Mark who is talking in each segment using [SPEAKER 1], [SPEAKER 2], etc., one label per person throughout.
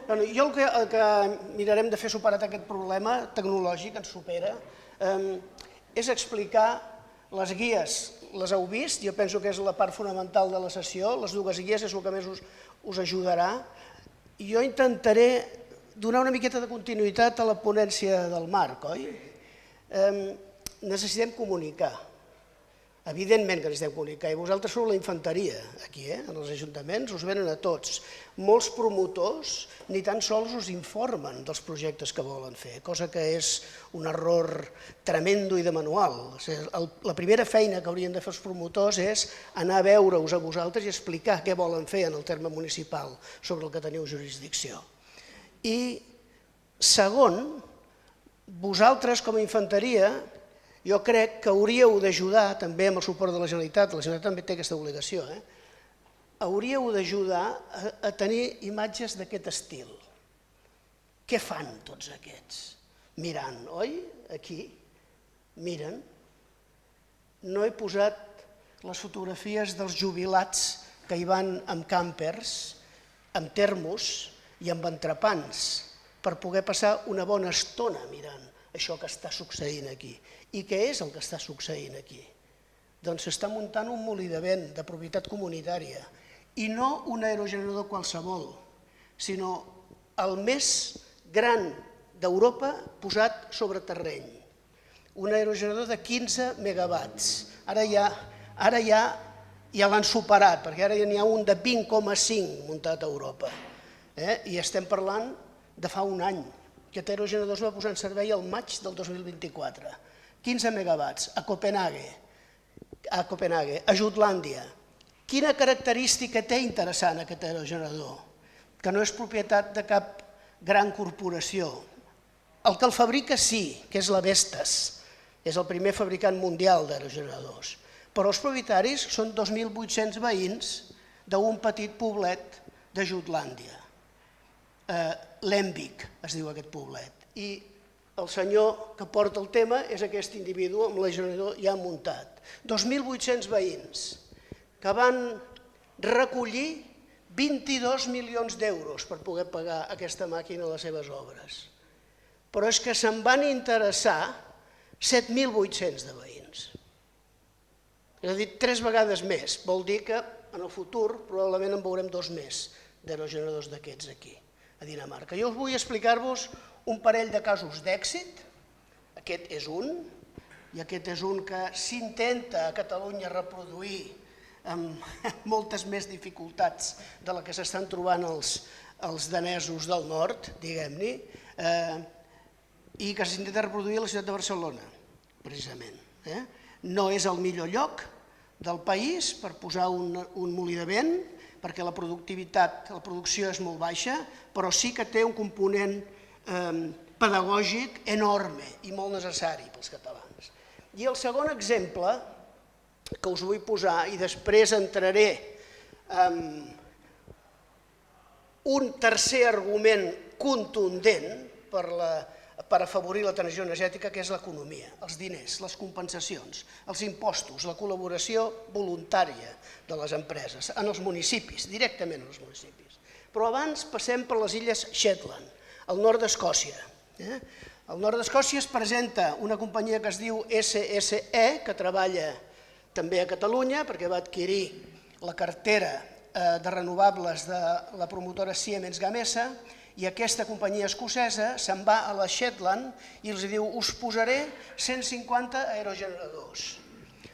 [SPEAKER 1] Jo el que mirarem de fer superat aquest problema tecnològic, ens supera, és explicar les guies. Les heu vist, jo penso que és la part fonamental de la sessió, les dues guies és el que més us ajudarà. Jo intentaré donar una miqueta de continuïtat a la ponència del Marc, oi? Necessitem comunicar. Evidentment que necessitem comunicar, i vosaltres sou la infanteria aquí, en els ajuntaments, us venen a tots. Molts promotors ni tan sols us informen dels projectes que volen fer, cosa que és un error tremendo i de manual. La primera feina que haurien de fer els promotors és anar a veure-us a vosaltres i explicar què volen fer en el terme municipal sobre el que teniu jurisdicció. I segon, vosaltres com a infanteria, jo crec que hauríeu d'ajudar, també amb el suport de la Generalitat també té aquesta obligació, hauríeu d'ajudar a tenir imatges d'aquest estil. Què fan tots aquests? Mirant, oi? Aquí, miren. No he posat les fotografies dels jubilats que hi van amb càmpers, amb termos i amb entrepans per poder passar una bona estona mirant això que està succeint aquí. I què és el que està succeint aquí? Doncs s'està muntant un molí de vent de propietat comunitària i no un aerogenerador qualsevol, sinó el més gran d'Europa posat sobre terreny. Un aerogenerador de 15 megawatts. Ara ja l'han superat, perquè ara ja n'hi ha un de 20,5 muntat a Europa. I estem parlant de fa un any. Aquest aerogenerador es va posar en servei al maig del 2024. 15 megawatts a Copenhague, a Jutlàndia. Quina característica té interessant aquest aerogenerador? Que no és propietat de cap gran corporació. El que el fabrica sí, que és la Vestas, és el primer fabricant mundial d'aerogeneradors. Però els propietaris són 2.800 veïns d'un petit poblet de Jutlàndia. Lemvik es diu aquest poblet. I el senyor que porta el tema és aquest individu amb l'aerogenerador ja muntat. 2.800 veïns que van recollir 22 milions d'euros per poder pagar aquesta màquina a les seves obres. Però és que se'n van interessar 7.800 de veïns. És a dir, 3 vegades més. Vol dir que en el futur probablement en veurem 2 més d'aerogeneradors d'aquests aquí, a Dinamarca. Jo us vull explicar-vos un parell de casos d'èxit. Aquest és un, i aquest és un que s'intenta a Catalunya reproduir amb moltes més dificultats de la que s'estan trobant els danesos del nord, diguem-ne, i que s'intenta reproduir a la ciutat de Barcelona, precisament. No és el millor lloc del país per posar un molí de vent, perquè la productivitat, la producció és molt baixa, però sí que té un component pedagògic enorme i molt necessari pels catalans. I el segon exemple que us vull posar, i després entraré en un tercer argument contundent per afavorir la transició energètica, que és l'economia, els diners, les compensacions, els impostos, la col·laboració voluntària de les empreses en els municipis, directament en els municipis. Però abans passem per les illes Shetland, al nord d'Escòcia. Al nord d'Escòcia es presenta una companyia que es diu SSE, que treballa també a Catalunya, perquè va adquirir la cartera de renovables de la promotora Siemens Gamesa, i aquesta companyia escocesa se'n va a la Shetland i els diu: us posaré 150 aerogeneradors.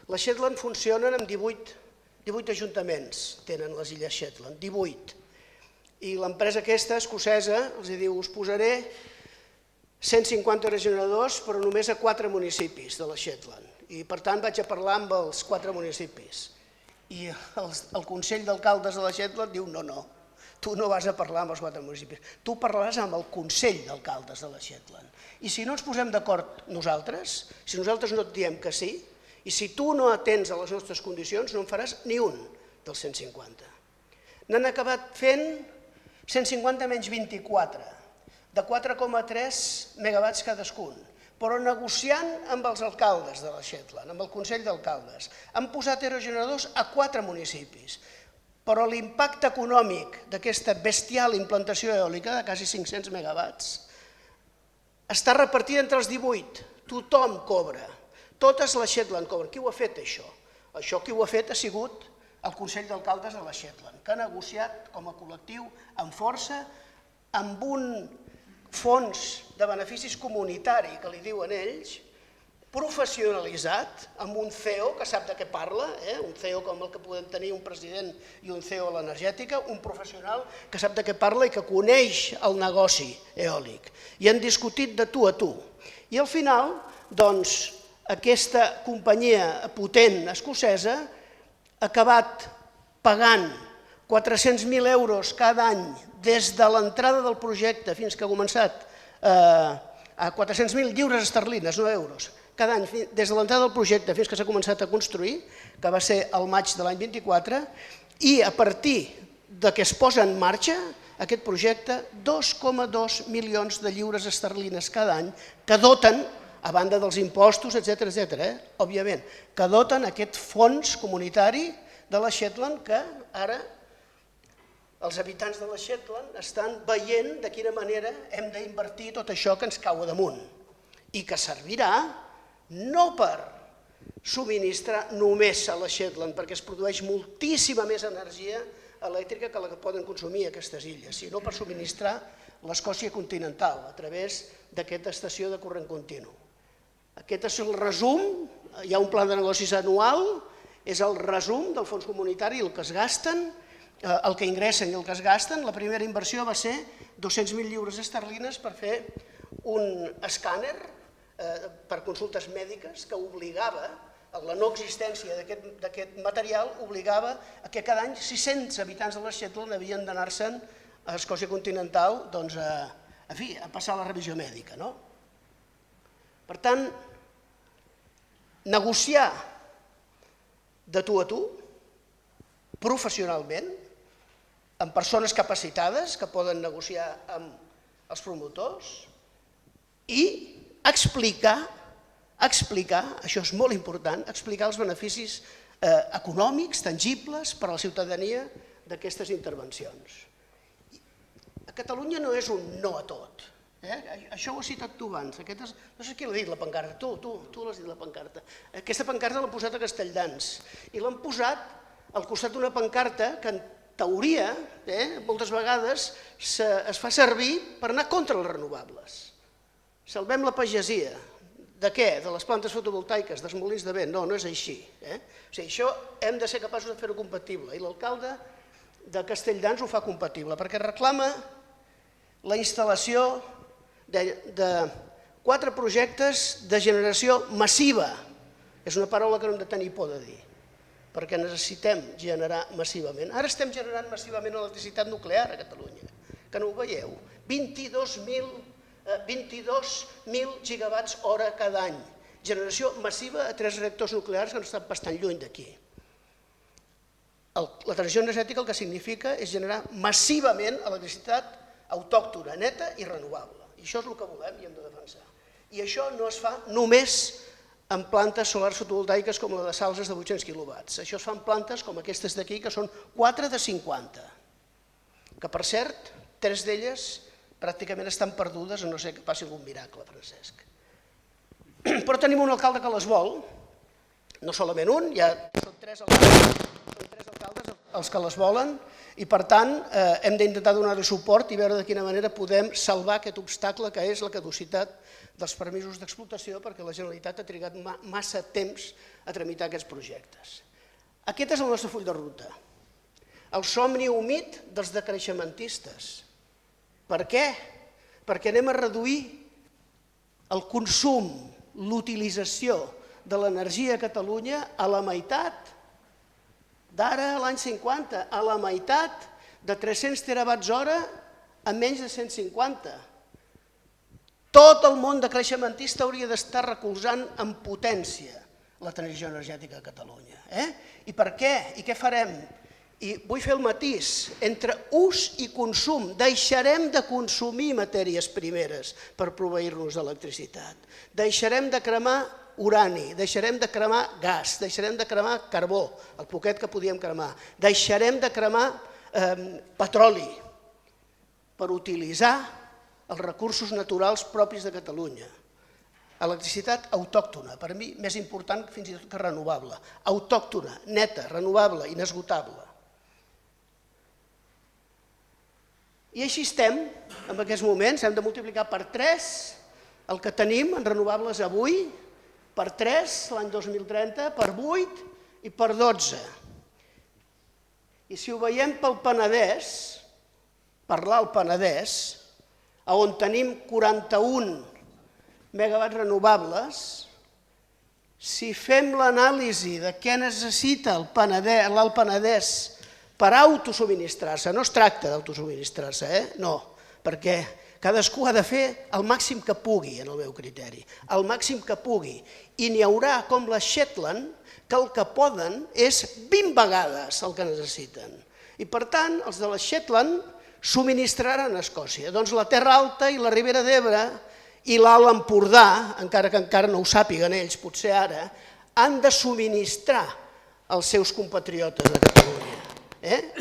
[SPEAKER 1] Les Shetland funcionen amb 18 ajuntaments, tenen les illes Shetland, 18. I l'empresa aquesta escocesa els diu: us posaré 150 aerogeneradors, però només a 4 municipis de la Shetland. I per tant vaig a parlar amb els 4 municipis. I el Consell d'Alcaldes de la Shetland diu: no, tu no vas a parlar amb els 4 municipis, tu parlaràs amb el Consell d'Alcaldes de la Shetland. I si no ens posem d'acord nosaltres, si nosaltres no et diem que sí, i si tu no atens a les nostres condicions, no en faràs ni un dels 150. N'han acabat fent 150 menys 24, de 4,3 megawatts cadascun, però negociant amb els alcaldes de la Shetland, amb el Consell d'Alcaldes. Han posat aerogeneradors a 4 municipis, però l'impacte econòmic d'aquesta bestial implantació eòlica de quasi 500 megawatts està repartida entre els 18. Tothom cobra. Totes les Shetland cobren. Qui ho ha fet, això? Això qui ho ha fet ha sigut el Consell d'Alcaldes de la Shetland, que ha negociat com a col·lectiu amb força, amb un fons de beneficis comunitari, que li diuen ells, professionalitzat, amb un CEO que sap de què parla, un CEO com el que podem tenir un president i un CEO a l'energètica, un professional que sap de què parla i que coneix el negoci eòlic. I han discutit de tu a tu. I al final, doncs, aquesta companyia potent escocesa ha acabat pagant 400.000 euros cada any des de l'entrada del projecte fins que ha començat, a 400.000 lliures esterlines, no euros, cada any, des de l'entrada del projecte fins que s'ha començat a construir, que va ser el maig de l'any 24, i a partir que es posa en marxa aquest projecte, 2,2 milions de lliures esterlines cada any que doten, a banda dels impostos, etc., òbviament, que doten aquest fons comunitari de la Shetland que ara els habitants de la Shetland estan veient de quina manera hem d'invertir tot això que ens cau damunt i que servirà no per subministrar només a la Shetland, perquè es produeix moltíssima més energia elèctrica que la que poden consumir aquestes illes, sinó per subministrar l'Escòcia continental a través d'aquesta estació de corrent continu. Aquest és el resum, hi ha un pla de negocis anual, és el resum del fons comunitari, el que es gasten, el que ingressen i el que es gasten. La primera inversió va ser 200.000 lliures esterlines per fer un escàner per consultes mèdiques que obligava, la no existència d'aquest material obligava que cada any 600 habitants de la Shetland havien d'anar-se'n a Escòcia continental a passar la revisió mèdica. Per tant, negociar de tu a tu, professionalment, amb persones capacitades que poden negociar amb els promotors i explicar, això és molt important, explicar els beneficis econòmics, tangibles per a la ciutadania d'aquestes intervencions. A Catalunya no és un no a tot. Això ho has citat tu abans, no sé qui l'ha dit la pancarta, tu l'has dit la pancarta. Aquesta pancarta l'han posat a Castelldans i l'han posat al costat d'una pancarta que en teoria moltes vegades es fa servir per anar contra les renovables. Salvem la pagesia. De què? De les plantes fotovoltaiques, dels molins de vent? No, no és així. Això hem de ser capaços de fer-ho compatible i l'alcalde de Castelldans ho fa compatible perquè reclama la instal·lació de 4 projectes de generació massiva. És una paraula que no hem de tenir por de dir, perquè necessitem generar massivament. Ara estem generant massivament electricitat nuclear a Catalunya, que no ho veieu. 22.000 gigawatts hora cada any. Generació massiva a 3 reactors nuclears que no estan bastant lluny d'aquí. La transició energètica el que significa és generar massivament electricitat autòctona, neta i renovable. I això és el que volem i hem de defensar. I això no es fa només en plantes solars fotovoltaiques com la de Salses de 800 quilowatts. Això es fa en plantes com aquestes d'aquí, que són 4 de 50. Que, per cert, 3 d'elles pràcticament estan perdudes, a no ser que passi algun miracle, Francesc. Però tenim un alcalde que les vol, no solament un, són 3 alcaldes els que les volen, i per tant hem d'intentar donar-li suport i veure de quina manera podem salvar aquest obstacle que és la caducitat dels permisos d'explotació, perquè la Generalitat ha trigat massa temps a tramitar aquests projectes. Aquest és el nostre full de ruta. El somni humit dels decreixementistes. Per què? Perquè anem a reduir el consum, l'utilització de l'energia a Catalunya a la meitat d'ara a l'any 50, a la meitat de 300 terawatts hora a menys de 150. Tot el món decreixementista hauria d'estar recolzant amb potència la transició energètica a Catalunya. I per què? I què farem? I vull fer el matís entre ús i consum. Deixarem de consumir matèries primeres per proveir-nos d'electricitat. Deixarem de cremar urani, deixarem de cremar gas, deixarem de cremar carbó, el poquet que podíem cremar, deixarem de cremar petroli per utilitzar els recursos naturals propis de Catalunya. Electricitat autòctona, per mi més important fins i tot que renovable. Autòctona, neta, renovable, inesgotable. I així estem, en aquests moments, hem de multiplicar per 3 el que tenim en renovables avui, per 3 l'any 2030, per 8 i per 12. I si ho veiem pel Penedès, per l'Alt Penedès, on tenim 41 megawatts renovables, si fem l'anàlisi de què necessita l'Alt Penedès per autosubministrar-se, no es tracta d'autosubministrar-se, no, perquè cadascú ha de fer el màxim que pugui, en el meu criteri, el màxim que pugui. I n'hi haurà, com les Shetland, que el que poden és 20 vegades el que necessiten. I per tant, els de les Shetland subministraran a Escòcia. Doncs la Terra Alta i la Ribera d'Ebre i l'Alt Empordà, encara que encara no ho sàpiguen ells, potser ara, han de subministrar als seus compatriotes de Catalunya.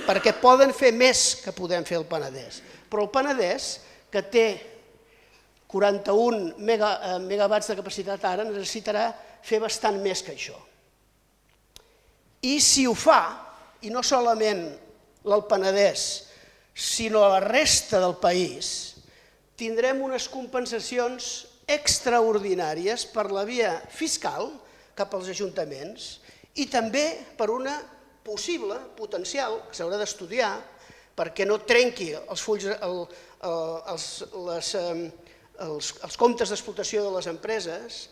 [SPEAKER 1] Perquè poden fer més que podem fer el Penedès. Però el Penedès, que té 41 megawatts de capacitat ara, necessitarà fer bastant més que això. I si ho fa, i no solament l'Alt Penedès, sinó la resta del país, tindrem unes compensacions extraordinàries per la via fiscal cap als ajuntaments i també per una possible, potencial, que s'haurà d'estudiar perquè no trenqui els comptes d'explotació de les empreses,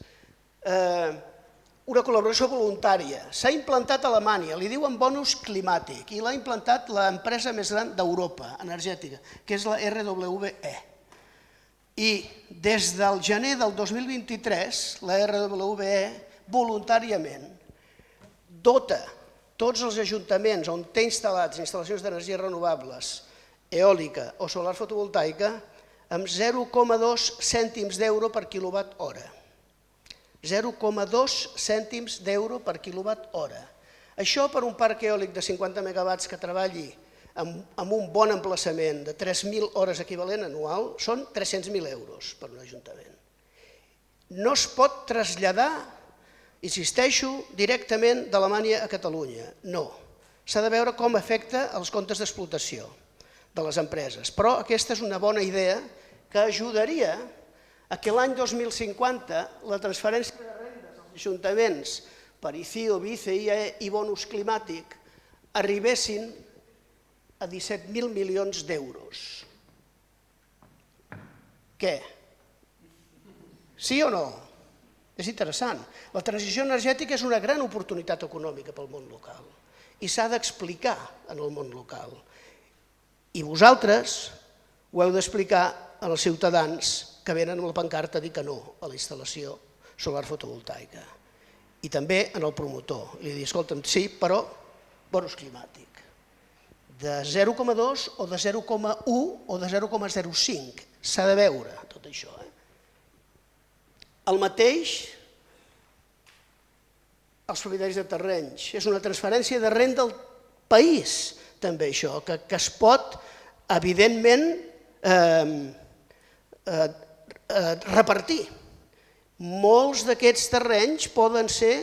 [SPEAKER 1] una col·laboració voluntària. S'ha implantat a Alemanya, li diuen bonus climàtic, i l'ha implantat l'empresa més gran d'Europa, energètica, que és la RWE. I des del gener del 2023, la RWE voluntàriament dota tots els ajuntaments on té instal·lats instal·lacions d'energies renovables, eòlica o solar fotovoltaica, amb 0,2 cèntims d'euro per quilowatt hora. 0,2 cèntims d'euro per quilowatt hora. Això per un parc eòlic de 50 megawatts que treballi amb un bon emplaçament de 3.000 hores equivalent anual són 300.000 euros per un ajuntament. No es pot traslladar, insisteixo, directament d'Alemanya a Catalunya. No. S'ha de veure com afecta els comptes d'explotació de les empreses. Però aquesta és una bona idea que ajudaria a que l'any 2050 la transferència de rendes als ajuntaments per ICIO, BICE, IE i bonus climàtic arribessin a 17.000 milions d'euros. Què? Sí o no? És interessant. La transició energètica és una gran oportunitat econòmica pel món local i s'ha d'explicar en el món local. I vosaltres ho heu d'explicar als ciutadans que venen amb la pancarta a dir que no a la instal·lació solar fotovoltaica. I també en el promotor. Li dic, escolta'm, sí, però bonus climàtic. De 0,2 o de 0,1 o de 0,05. S'ha de veure tot això. El mateix els propietaris de terrenys. És una transferència de renda al país, també això, que es pot, evidentment, repartir. Molts d'aquests terrenys poden ser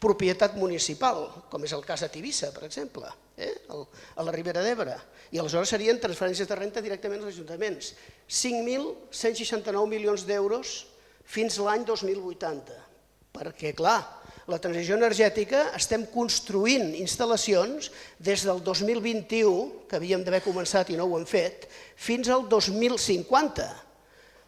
[SPEAKER 1] propietat municipal, com és el cas a Tivissa, per exemple, a la Ribera d'Ebre. I aleshores serien transferències de renda directament als ajuntaments. 5.169 milions d'euros fins l'any 2080. Perquè, clar, la transició energètica estem construint instal·lacions des del 2021, que havíem d'haver començat i no ho hem fet, fins al 2050.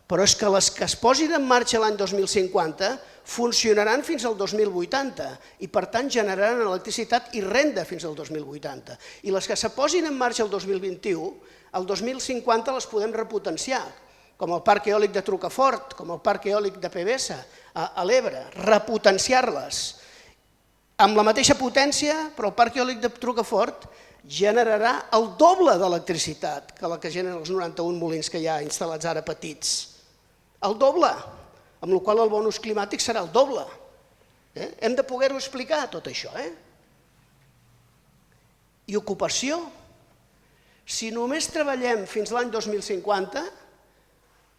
[SPEAKER 1] Però és que les que es posin en marxa l'any 2050 funcionaran fins al 2080 i per tant generaran electricitat i renda fins al 2080. I les que se posin en marxa el 2021, el 2050 les podem repotenciar, com el parc eòlic de Trucafort, com el parc eòlic de PBS a l'Ebre, repotenciar-les. Amb la mateixa potència, però el parc eòlic de Trucafort generarà el doble d'electricitat que la que generen els 91 molins que hi ha instal·lats ara petits. El doble, amb la qual cosa el bonus climàtic serà el doble. Hem de poder-ho explicar, tot això. I ocupació, si només treballem fins l'any 2050,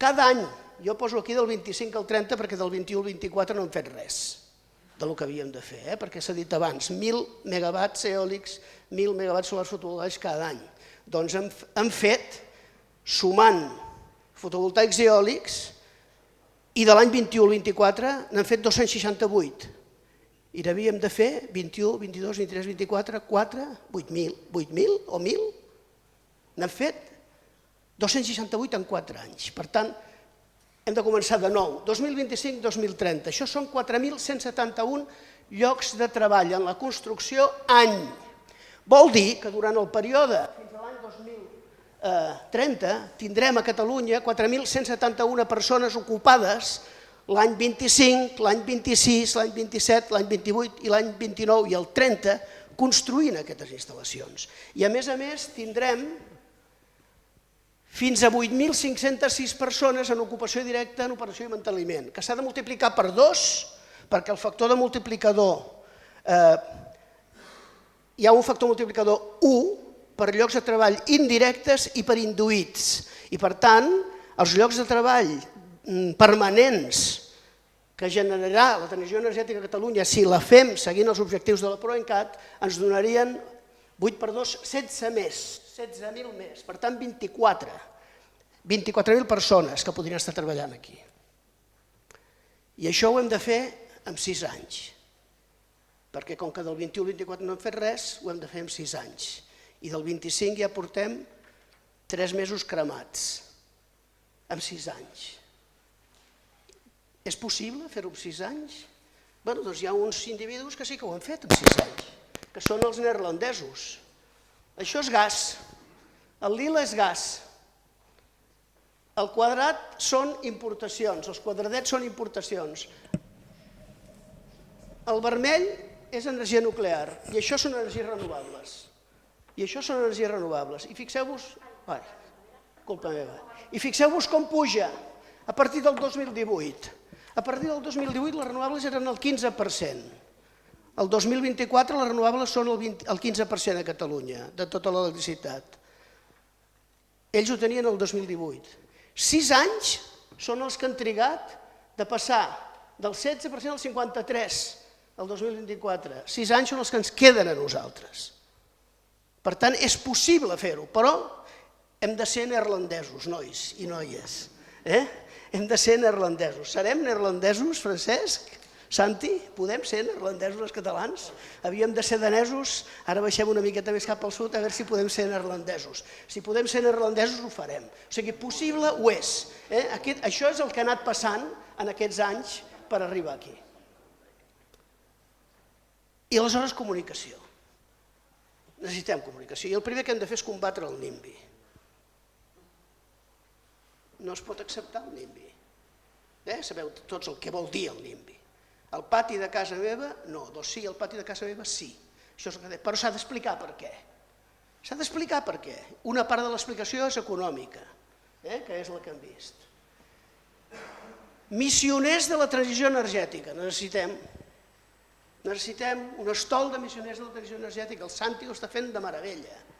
[SPEAKER 1] cada any, jo poso aquí del 25 al 30 perquè del 21 al 24 no hem fet res del que havíem de fer, perquè s'ha dit abans, 1.000 megawatts eòlics, 1.000 megawatts solars fotovoltaics cada any. Doncs hem fet, sumant fotovoltaics i eòlics, i de l'any 21 al 24 n'hem fet 268. I n'havíem de fer 21, 22, 23, 24, 4, 8.000 o 1.000. N'hem fet 268 en 4 anys. Per tant, hem de començar de nou, 2025-2030. Això són 4.171 llocs de treball en la construcció any. Vol dir que durant el període fins a l'any 2030 tindrem a Catalunya 4.171 persones ocupades l'any 25, l'any 26, l'any 27, l'any 28 i l'any 29 i el 30 construint aquestes instal·lacions. I a més tindrem fins a 8.506 persones en ocupació directa en operació i manteniment, que s'ha de multiplicar per 2, perquè el factor de multiplicador, hi ha un factor multiplicador 1 per llocs de treball indirectes i per induïts. I per tant, els llocs de treball permanents que generarà la transició energètica a Catalunya, si la fem seguint els objectius de la PROENCAT, ens donarien 8 per 2, 16 més. 16.000 més, per tant 24.000 persones que podrien estar treballant aquí. I això ho hem de fer en 6 anys, perquè com que del 21 al 24 no hem fet res, ho hem de fer en 6 anys. I del 25 ja portem 3 mesos cremats, en 6 anys. És possible fer-ho en 6 anys? Bé, doncs hi ha uns individus que sí que ho han fet en 6 anys, que són els neerlandesos. Això és gas. El lila és gas. El quadrat són importacions, els quadradets són importacions. El vermell és energia nuclear i això són energies renovables. I fixeu-vos... Culpa meva. I fixeu-vos com puja a partir del 2018. A partir del 2018 les renovables eren el 15%. El 2024 les renovables són el 15% a Catalunya, de tota l'electricitat. Ells ho tenien el 2018. 6 anys són els que han trigat de passar del 16% al 53% el 2024. 6 anys són els que ens queden a nosaltres. Per tant, és possible fer-ho, però hem de ser neerlandesos, nois i noies. Hem de ser neerlandesos. Serem neerlandesos, Francesc? Santi, podem ser neerlandesos els catalans? Havíem de ser danesos, ara baixem una miqueta més cap al sud a veure si podem ser neerlandesos. Si podem ser neerlandesos ho farem. O sigui, possible ho és. Això és el que ha anat passant en aquests anys per arribar aquí. I aleshores comunicació. Necessitem comunicació i el primer que hem de fer és combatre el NIMBY. No es pot acceptar el NIMBY. Sabeu tots el que vol dir el NIMBY. Al pati de casa meva, no, doncs sí, al pati de casa meva sí. Però s'ha d'explicar per què. S'ha d'explicar per què. Una part de l'explicació és econòmica, que és la que hem vist. Missioners de la transició energètica, necessitem un estol de missioners de la transició energètica. El Santi ho està fent de meravella.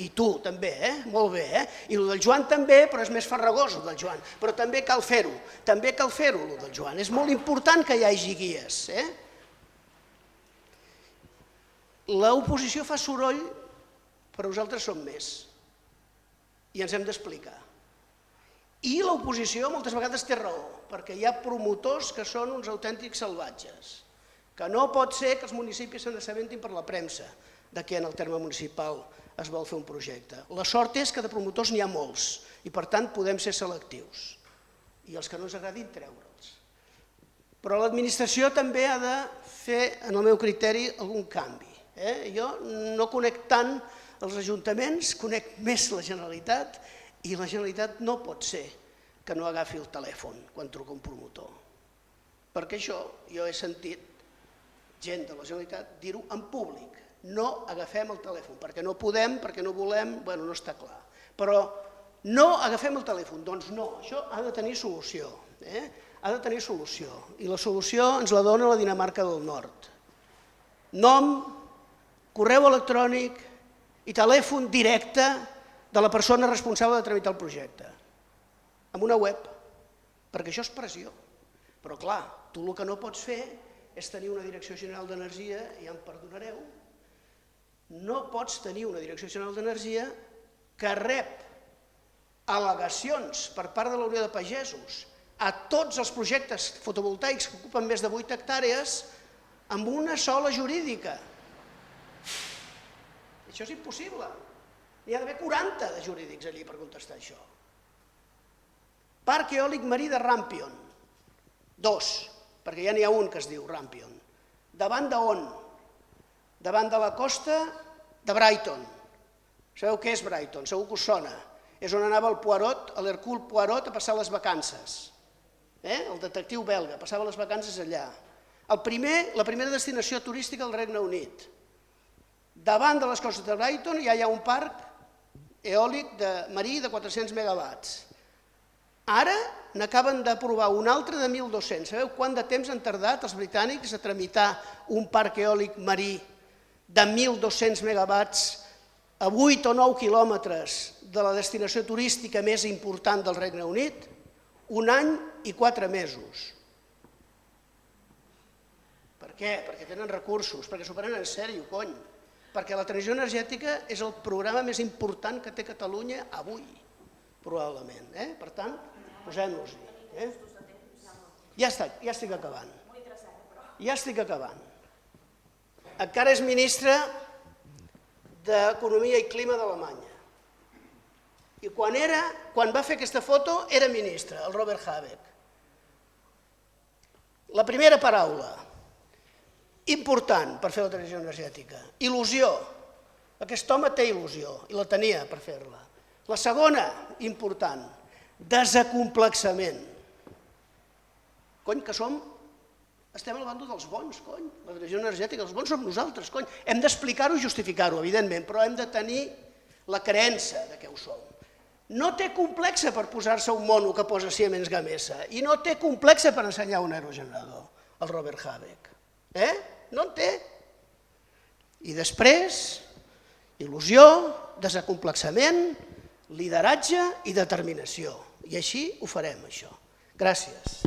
[SPEAKER 1] I tu també, molt bé. I el del Joan també, però és més farragós el del Joan. Però també cal fer-ho, el del Joan. És molt important que hi hagi guies. L'oposició fa soroll, però nosaltres som més. I ens hem d'explicar. I l'oposició moltes vegades té raó, perquè hi ha promotors que són uns autèntics salvatges, que no pot ser que els municipis se n'assabentin per la premsa de que en el terme municipal es vol fer un projecte. La sort és que de promotors n'hi ha molts i per tant podem ser selectius i els que no ens agradin treure'ls. Però l'administració també ha de fer, en el meu criteri, algun canvi. Jo no conec tant els ajuntaments, conec més la Generalitat i la Generalitat no pot ser que no agafi el telèfon quan truca un promotor. Perquè això jo he sentit gent de la Generalitat dir-ho en públic. No agafem el telèfon, perquè no podem, perquè no volem, no està clar. Però no agafem el telèfon, doncs no, això ha de tenir solució. ha de tenir solució, i la solució ens la dona la Dinamarca del Nord. Nom, correu electrònic i telèfon directe de la persona responsable de tramitar el projecte, amb una web, perquè això és pressió. Però clar, tu el que no pots fer és tenir una Direcció General d'Energia, i ja em perdonareu, no pots tenir una Direcció General d'Energia que rep al·legacions per part de la Unió de Pagesos a tots els projectes fotovoltaics que ocupen més de 8 hectàrees amb una sola jurídica. Això és impossible. N'hi ha d'haver 40 de jurídics allí per contestar això. Parc eòlic marí de Rampion. 2, perquè ja n'hi ha un que es diu Rampion. Davant d'on? Davant de la costa de Brighton. Sabeu què és Brighton? Segur que us sona. És on anava el Poirot, l'Hercule Poirot, a passar les vacances. El detectiu belga, passava les vacances allà. La primera destinació turística del Regne Unit. Davant de les costes de Brighton ja hi ha un parc eòlic marí de 400 megawatts. Ara n'acaben d'aprovar un altre de 1.200. Sabeu quant de temps han tardat els britànics a tramitar un parc eòlic marí de 1.200 megawatts a 8 o 9 quilòmetres de la destinació turística més important del Regne Unit? 1 any i 4 mesos. Per què? Perquè tenen recursos, perquè s'ho prenen en sèrio, cony. Perquè la transició energètica és el programa més important que té Catalunya avui, probablement. Per tant, posem-nos-hi. Ja estic acabant. Ja estic acabant. Encara és ministre d'Economia i Clima d'Alemanya. I quan va fer aquesta foto era ministre, el Robert Habeck. La primera paraula, important per fer la transició energètica, il·lusió. Aquest home té il·lusió i la tenia per fer-la. La segona, important, desacomplexament. Cony, que estem al bando dels bons, cony. La transició energètica, els bons som nosaltres, cony. Hem d'explicar-ho i justificar-ho, evidentment, però hem de tenir la creença de què ho som. No té complexa per posar-se un mono que posa Siemens Gamesa i no té complexa per ensenyar un aerogenerador, el Robert Habeck. No en té. I després, il·lusió, desacomplexament, lideratge i determinació. I així ho farem, això. Gràcies.